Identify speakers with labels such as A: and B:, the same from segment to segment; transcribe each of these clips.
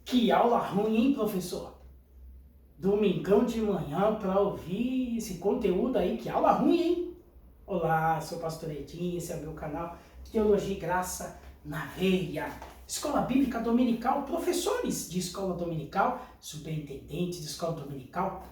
A: Que aula ruim, hein, professor? Domingão de manhã para ouvir esse conteúdo aí, que aula ruim, hein? Olá, sou o pastor Edinho, esse é o meu canal Teologia e Graça na Veia. Escola Bíblica Dominical, professores de escola dominical, superintendentes de escola dominical.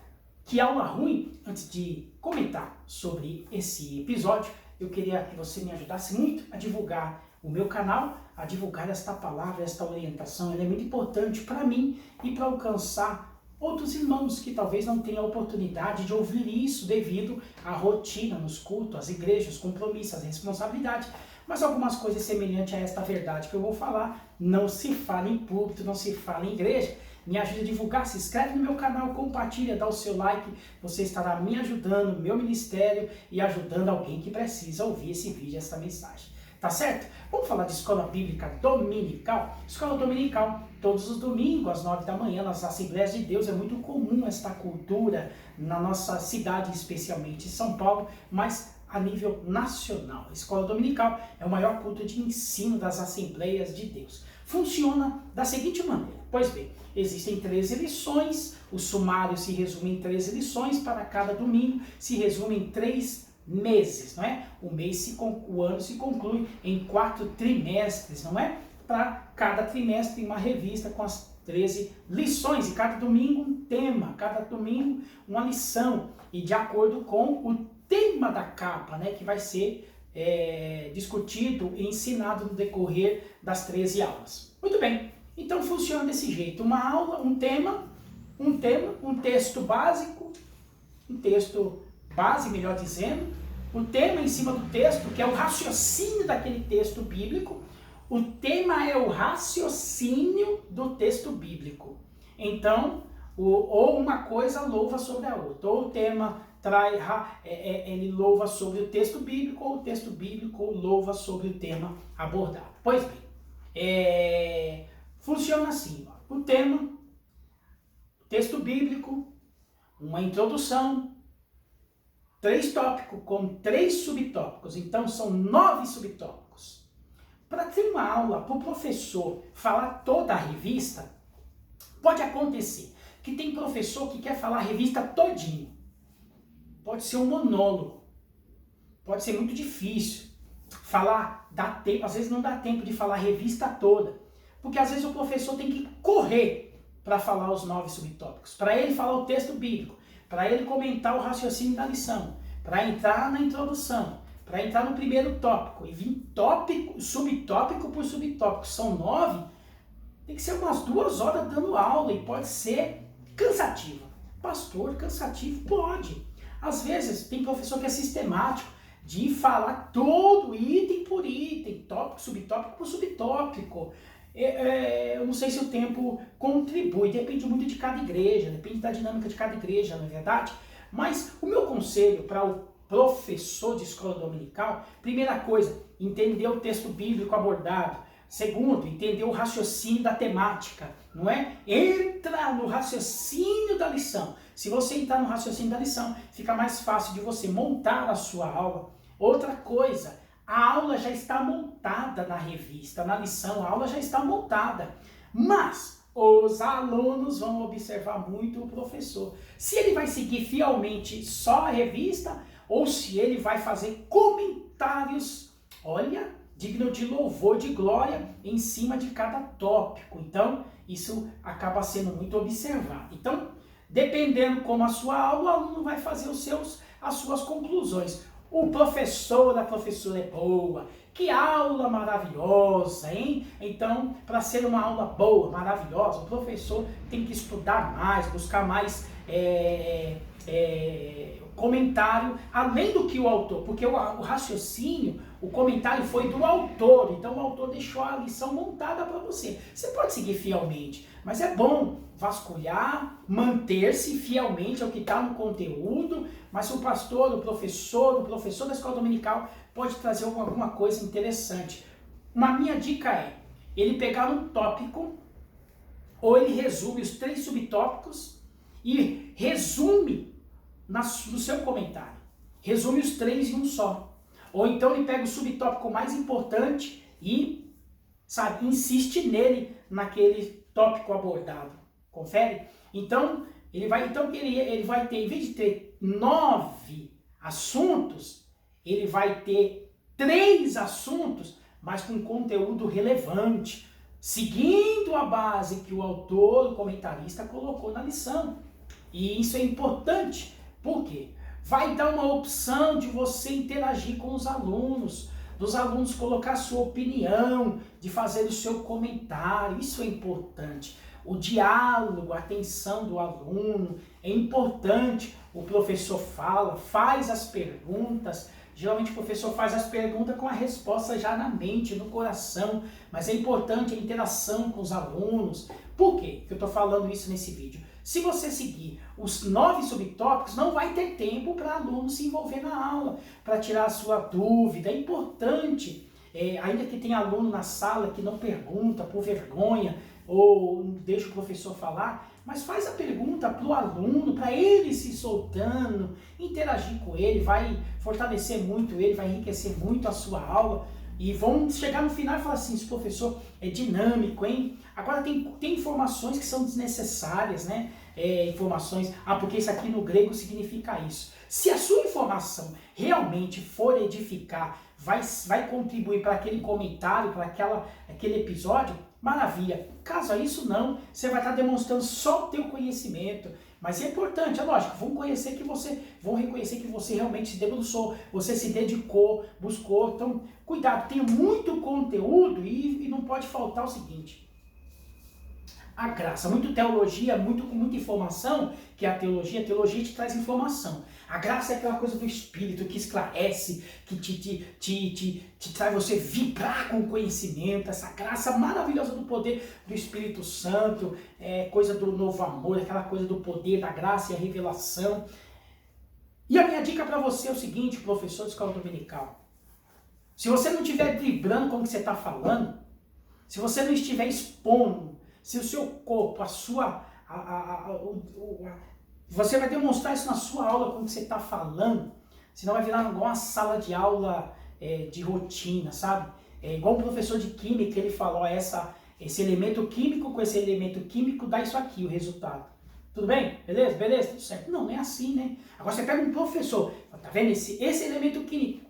A: Que aula ruim! Antes de comentar sobre esse episódio, eu queria que você me ajudasse muito a divulgar o meu canal, a divulgar esta palavra, esta orientação. Ela é muito importante para mim e para alcançar outros irmãos que talvez não tenham a oportunidade de ouvir isso devido à rotina nos cultos, às igrejas, os compromissos, as responsabilidades. Mas algumas coisas semelhantes a esta verdade que eu vou falar, não se fala em púlpito, não se fala em igreja. Me ajude a divulgar, se inscreve no meu canal, compartilha, dá o seu like, você estará me ajudando, meu ministério e ajudando alguém que precisa ouvir esse vídeo, essa mensagem. Tá certo? Vamos falar de escola bíblica dominical. Escola dominical, todos os domingos, às 9 da manhã, nas Assembleias de Deus. É muito comum esta cultura na nossa cidade, especialmente em São Paulo, mas a nível nacional. A escola dominical é o maior culto de ensino das Assembleias de Deus. Funciona da seguinte maneira. Pois bem, existem 13 lições, o sumário se resume em 13 lições, para cada domingo se resume em 3 meses, não é? O ano se conclui em 4 trimestres, não é? Para cada trimestre tem uma revista com as 13 lições, e cada domingo um tema, cada domingo uma lição, e de acordo com o tema da capa, né, que vai ser discutido e ensinado no decorrer das 13 aulas. Muito bem, então funciona desse jeito, uma aula, um texto básico, melhor dizendo, o tema em cima do texto, que é o raciocínio daquele texto bíblico. O tema é o raciocínio do texto bíblico. Então, ou uma coisa louva sobre a outra, ou o tema ele louva sobre o texto bíblico, ou o texto bíblico louva sobre o tema abordado. Pois bem, funciona assim, ó. O tema, texto bíblico, uma introdução, 3 tópicos com 3 subtópicos, então são 9 subtópicos. Para ter uma aula, para o professor falar toda a revista, pode acontecer que tem professor que quer falar a revista todinho. Pode ser um monólogo, pode ser muito difícil. Dá tempo, às vezes não dá tempo de falar a revista toda, porque às vezes o professor tem que correr para falar os 9 subtópicos, para ele falar o texto bíblico, para ele comentar o raciocínio da lição, para entrar na introdução, para entrar no primeiro tópico, e vir subtópico por subtópico, são 9, tem que ser umas 2 horas dando aula, e pode ser cansativo. Pastor, cansativo? Pode. Às vezes tem professor que é sistemático, de falar todo item por item, tópico, subtópico por subtópico. Eu não sei se o tempo contribui, depende muito de cada igreja, depende da dinâmica de cada igreja, não é verdade? Mas o meu conselho para o professor de escola dominical, primeira coisa, entender o texto bíblico abordado. Segundo, entender o raciocínio da temática, não é? Entra no raciocínio da lição. Se você entrar no raciocínio da lição, fica mais fácil de você montar a sua aula. Outra coisa, a aula já está montada na revista, na lição, a aula já está montada. Mas os alunos vão observar muito o professor. Se ele vai seguir fielmente só a revista, ou se ele vai fazer comentários, olha, digno de louvor, de glória, em cima de cada tópico. Então, isso acaba sendo muito observado. Então, dependendo como a sua aula, o aluno vai fazer as suas conclusões. O professor, a professora é boa. Que aula maravilhosa, hein? Então, para ser uma aula boa, maravilhosa, o professor tem que estudar mais, buscar mais comentário, além do que o autor, porque o raciocínio, o comentário foi do autor, então o autor deixou a lição montada para você. Você pode seguir fielmente, mas é bom vasculhar, manter-se fielmente ao que está no conteúdo, mas o pastor, o professor da escola dominical pode trazer alguma coisa interessante. Uma minha dica é, ele pegar um tópico, ou ele resume os 3 subtópicos e resume no seu comentário. Resume os 3 em um só. Ou então ele pega o subtópico mais importante e sabe? Insiste nele, naquele tópico abordado. Confere? Então, ele vai ter, em vez de ter 9 assuntos, ele vai ter 3 assuntos, mas com conteúdo relevante, seguindo a base que o autor, o comentarista, colocou na lição. E isso é importante. Por quê? Vai dar uma opção de você interagir com os alunos, dos alunos colocar sua opinião, de fazer o seu comentário. Isso é importante. O diálogo, a atenção do aluno é importante. O professor fala, faz as perguntas. Geralmente o professor faz as perguntas com a resposta já na mente, no coração. Mas é importante a interação com os alunos. Por quê que eu estou falando isso nesse vídeo? Se você seguir os 9 subtópicos, não vai ter tempo para aluno se envolver na aula, para tirar a sua dúvida. É importante, ainda que tenha aluno na sala que não pergunta por vergonha, ou deixa o professor falar, mas faz a pergunta para o aluno, para ele se soltando, interagir com ele, vai fortalecer muito ele, vai enriquecer muito a sua aula. E vão chegar no final e falar assim, esse professor é dinâmico, hein? Agora tem informações que são desnecessárias, né? Informações, porque isso aqui no grego significa isso. Se a sua informação realmente for edificar, vai contribuir para aquele comentário, para aquele episódio, maravilha. Caso a isso não, você vai estar demonstrando só o teu conhecimento. Mas é importante, é lógico, vão reconhecer que você realmente se debruçou, você se dedicou, buscou. Então, cuidado, tem muito conteúdo e não pode faltar o seguinte: a graça, muito teologia, com muita informação, que é a teologia te traz informação. A graça é aquela coisa do Espírito que esclarece, que te traz você vibrar com o conhecimento, essa graça maravilhosa do poder do Espírito Santo, coisa do novo amor, aquela coisa do poder, da graça e a revelação. E a minha dica para você é o seguinte, professor de escola dominical: se você não estiver vibrando com o que você está falando, se você não estiver expondo, se o seu corpo, você vai demonstrar isso na sua aula com o que você está falando, senão vai virar igual uma sala de aula de rotina, sabe? Igual um professor de química, ele falou, esse elemento químico com esse elemento químico dá isso aqui, o resultado. Tudo bem? Beleza? Beleza? Tudo certo. Não é assim, né? Agora você pega um professor, tá vendo esse elemento químico,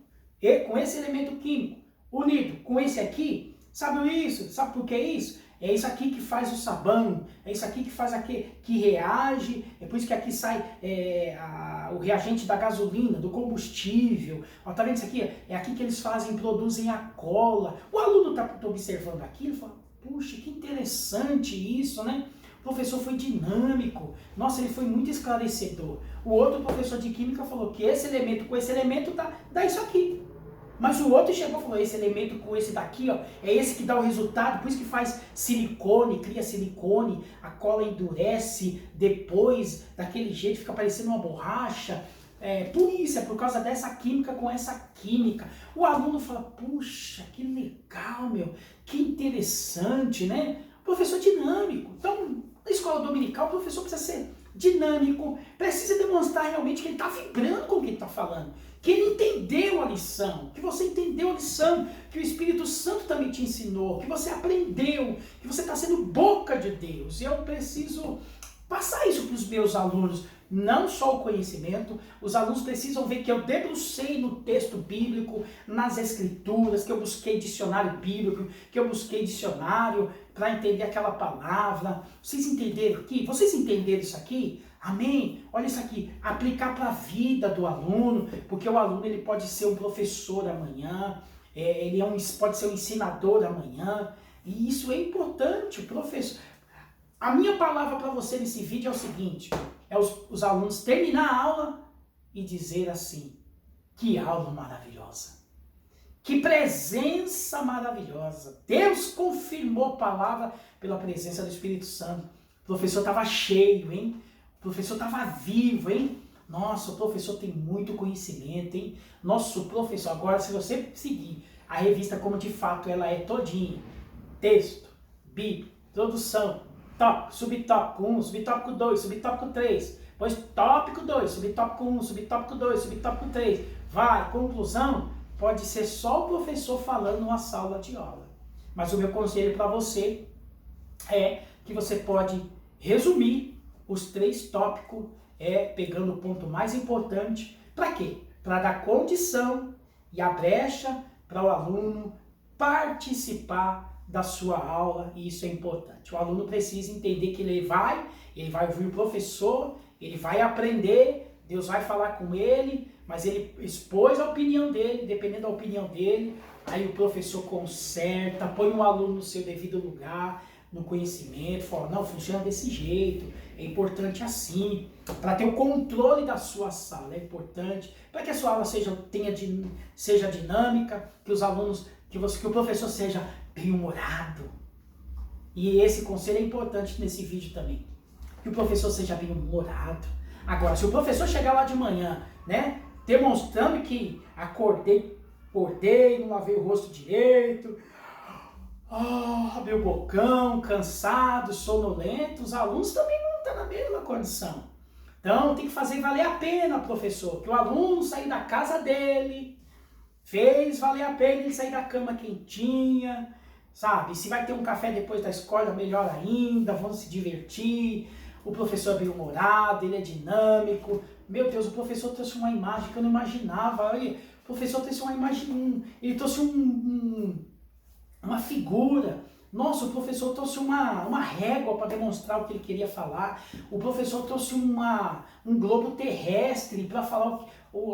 A: com esse elemento químico, unido com esse aqui, sabe isso? Sabe por que isso? É isso aqui que faz o sabão, é isso aqui que faz que reage, é por isso que aqui sai o reagente da gasolina, do combustível. Ó, tá vendo isso aqui? É aqui que eles produzem a cola. O aluno tá observando aquilo e fala, puxa, que interessante isso, né? O professor foi dinâmico, nossa, ele foi muito esclarecedor. O outro professor de química falou que esse elemento com esse elemento dá isso aqui. Mas o outro chegou e falou, esse elemento com esse daqui, ó, é esse que dá o resultado, por isso que faz silicone, cria silicone, a cola endurece depois, daquele jeito, fica parecendo uma borracha. Por isso, é por causa dessa química com essa química. O aluno fala, puxa, que legal, meu, que interessante, né? Professor dinâmico. Então, na escola dominical, o professor precisa ser dinâmico, precisa demonstrar realmente que ele está vibrando com o que ele está falando, que ele entendeu a lição, que você entendeu a lição, que o Espírito Santo também te ensinou, que você aprendeu, que você está sendo boca de Deus. E eu preciso passar isso para os meus alunos, não só o conhecimento, os alunos precisam ver que eu debrucei no texto bíblico, nas escrituras, que eu busquei dicionário bíblico, que eu busquei dicionário para entender aquela palavra. Vocês entenderam aqui? Vocês entenderam isso aqui? Amém? Olha isso aqui, aplicar para a vida do aluno, porque o aluno ele pode ser um professor amanhã, ele pode ser um ensinador amanhã, e isso é importante, o professor. A minha palavra para você nesse vídeo é o seguinte, os alunos terminar a aula e dizer assim, que aula maravilhosa, que presença maravilhosa, Deus confirmou a palavra pela presença do Espírito Santo, o professor estava cheio, hein? O professor estava vivo, hein? Nossa, o professor tem muito conhecimento, hein? Nosso professor, agora se você seguir a revista como de fato ela é todinha, texto, bíblia, introdução, tópico, subtópico 1, subtópico 2, subtópico 3, depois tópico 2, subtópico 1, subtópico 2, subtópico 3, vai, conclusão, pode ser só o professor falando numa sala de aula. Mas o meu conselho para você é que você pode resumir os 3 tópicos, pegando o ponto mais importante. Para quê? Para dar condição e a brecha para o aluno participar da sua aula, e isso é importante. O aluno precisa entender que ele vai ouvir o professor, ele vai aprender, Deus vai falar com ele, mas ele expôs a opinião dele, dependendo da opinião dele, aí o professor conserta, põe o aluno no seu devido lugar, no conhecimento, fala, não, funciona desse jeito, é importante assim, para ter o controle da sua sala, é importante, para que a sua aula seja dinâmica, que os alunos, que o professor seja bem-humorado. E esse conselho é importante nesse vídeo também, que o professor seja bem-humorado. Agora, se o professor chegar lá de manhã, né, demonstrando que acordei, não lavei o rosto direito, meu bocão, cansado, sonolento, os alunos também não estão na mesma condição. Então, tem que fazer valer a pena, professor, que o aluno sair da casa dele, fez valer a pena ele sair da cama quentinha, sabe? Se vai ter um café depois da escola, melhor ainda, vão se divertir, o professor é bem-humorado, ele é dinâmico. Meu Deus, o professor trouxe uma imagem que eu não imaginava. Olha, o professor trouxe uma imagem, ele trouxe uma figura. Nossa, o professor trouxe uma régua para demonstrar o que ele queria falar. O professor trouxe um globo terrestre para falar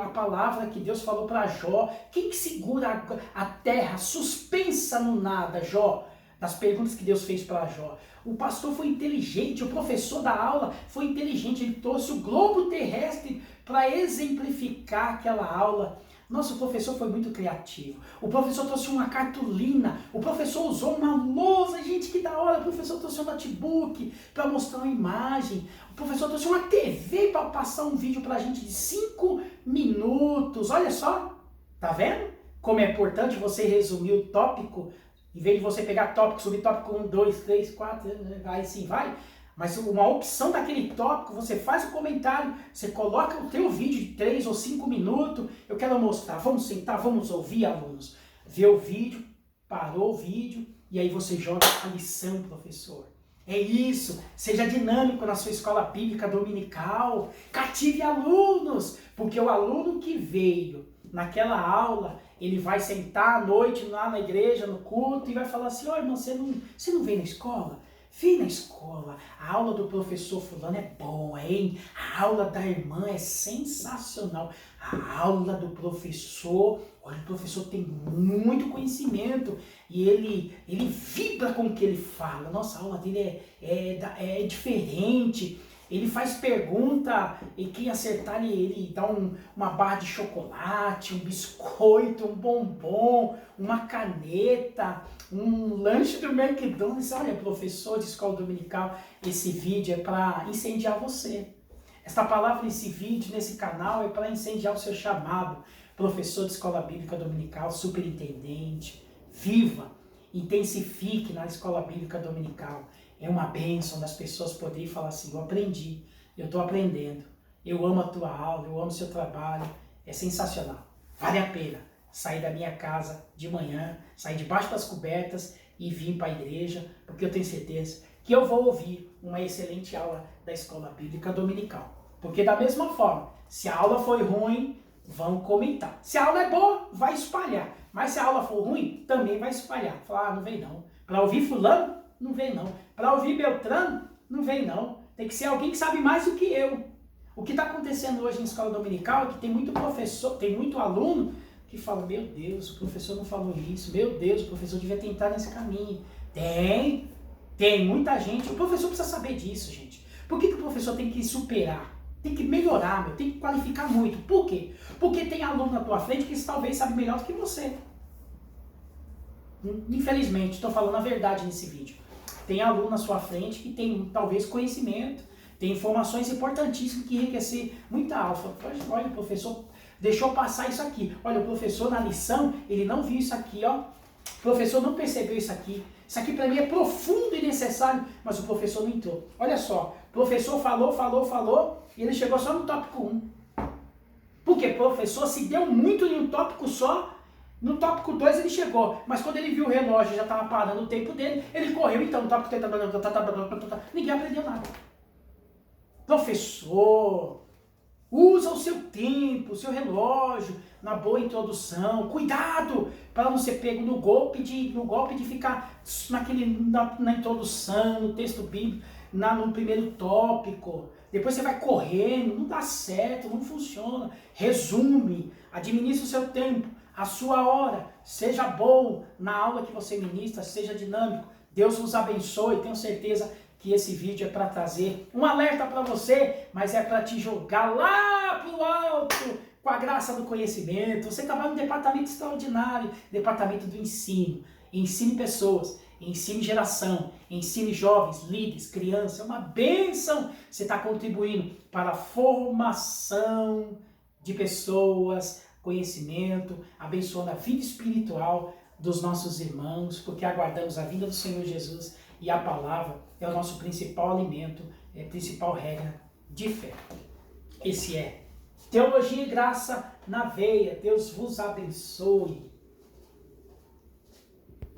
A: a palavra que Deus falou para Jó. Quem que segura a terra suspensa no nada, Jó? Das perguntas que Deus fez para Jó. O pastor foi inteligente, o professor da aula foi inteligente, ele trouxe o globo terrestre para exemplificar aquela aula. Nossa, o professor foi muito criativo. O professor trouxe uma cartolina, o professor usou uma lousa, gente, que da hora. O professor trouxe um notebook para mostrar uma imagem. O professor trouxe uma TV para passar um vídeo para a gente de 5 minutos. Olha só, tá vendo? Como é importante você resumir o tópico. Em vez de você pegar tópico, subtópico 1, 2, 3, 4, aí sim vai. Mas uma opção daquele tópico, você faz o comentário, você coloca o teu vídeo de 3 ou 5 minutos. Eu quero mostrar, vamos sentar, vamos ouvir, alunos. Vê o vídeo, parou o vídeo, e aí você joga a lição, professor. É isso, seja dinâmico na sua escola bíblica dominical, cative alunos, porque o aluno que veio naquela aula, ele vai sentar à noite lá na igreja, no culto, e vai falar assim, irmão, você não vem na escola? Vem na escola, a aula do professor fulano é boa, hein? A aula da irmã é sensacional. A aula do professor, olha, o professor tem muito conhecimento e ele vibra com o que ele fala. Nossa, a aula dele é diferente. Ele faz pergunta e quem acertar ele dá uma barra de chocolate, um biscoito, um bombom, uma caneta, um lanche do McDonald's. Olha, professor de escola dominical, esse vídeo é para incendiar você. Esta palavra nesse vídeo, nesse canal, é para incendiar o seu chamado. Professor de escola bíblica dominical, superintendente, viva, intensifique na escola bíblica dominical. É uma bênção das pessoas poderem falar assim, eu aprendi, eu estou aprendendo, eu amo a tua aula, eu amo o seu trabalho, é sensacional. Vale a pena sair da minha casa de manhã, sair debaixo das cobertas e vir para a igreja, porque eu tenho certeza que eu vou ouvir uma excelente aula da escola bíblica dominical. Porque da mesma forma, se a aula foi ruim, vão comentar. Se a aula é boa, vai espalhar. Mas se a aula for ruim, também vai espalhar. Falar, não vem não. Para ouvir fulano, não vem não. Para ouvir Beltrano, não vem não. Tem que ser alguém que sabe mais do que eu. O que está acontecendo hoje em escola dominical é que tem muito professor, tem muito aluno que fala, meu Deus, o professor não falou isso. Meu Deus, o professor devia tentar nesse caminho. Tem muita gente. O professor precisa saber disso, gente. Por que o professor tem que superar? Tem que melhorar, tem que qualificar muito. Por quê? Porque tem aluno na tua frente que talvez sabe melhor do que você. Infelizmente, estou falando a verdade nesse vídeo. Tem aluno na sua frente que tem talvez conhecimento, tem informações importantíssimas que enriquecer muita alfa. Olha, o professor deixou passar isso aqui. Olha, o professor na lição, ele não viu isso aqui, ó. O professor não percebeu isso aqui. Isso aqui para mim é profundo e necessário, mas o professor não entrou. Olha só, o professor falou, e ele chegou só no tópico 1. Porque o professor se deu muito em um tópico só, No tópico 2 ele chegou, mas quando ele viu o relógio já estava parando o tempo dele, ele correu, então, no tópico 3, ninguém aprendeu nada. Professor, usa o seu tempo, o seu relógio, na boa introdução, cuidado para não ser pego no golpe de ficar na introdução, no texto bíblico, no primeiro tópico. Depois você vai correndo, não dá certo, não funciona. Resume, administre o seu tempo, a sua hora, seja bom na aula que você ministra, seja dinâmico. Deus vos abençoe, tenho certeza que esse vídeo é para trazer um alerta para você, mas é para te jogar lá pro alto, com a graça do conhecimento. Você trabalha no departamento extraordinário, departamento do ensino. Ensine pessoas, ensine geração, ensine jovens, líderes, crianças. É uma bênção. Você está contribuindo para a formação de pessoas, conhecimento, abençoando a vida espiritual dos nossos irmãos, porque aguardamos a vinda do Senhor Jesus e a palavra é o nosso principal alimento, é a principal regra de fé. Esse é Teologia e Graça na Veia. Deus vos abençoe.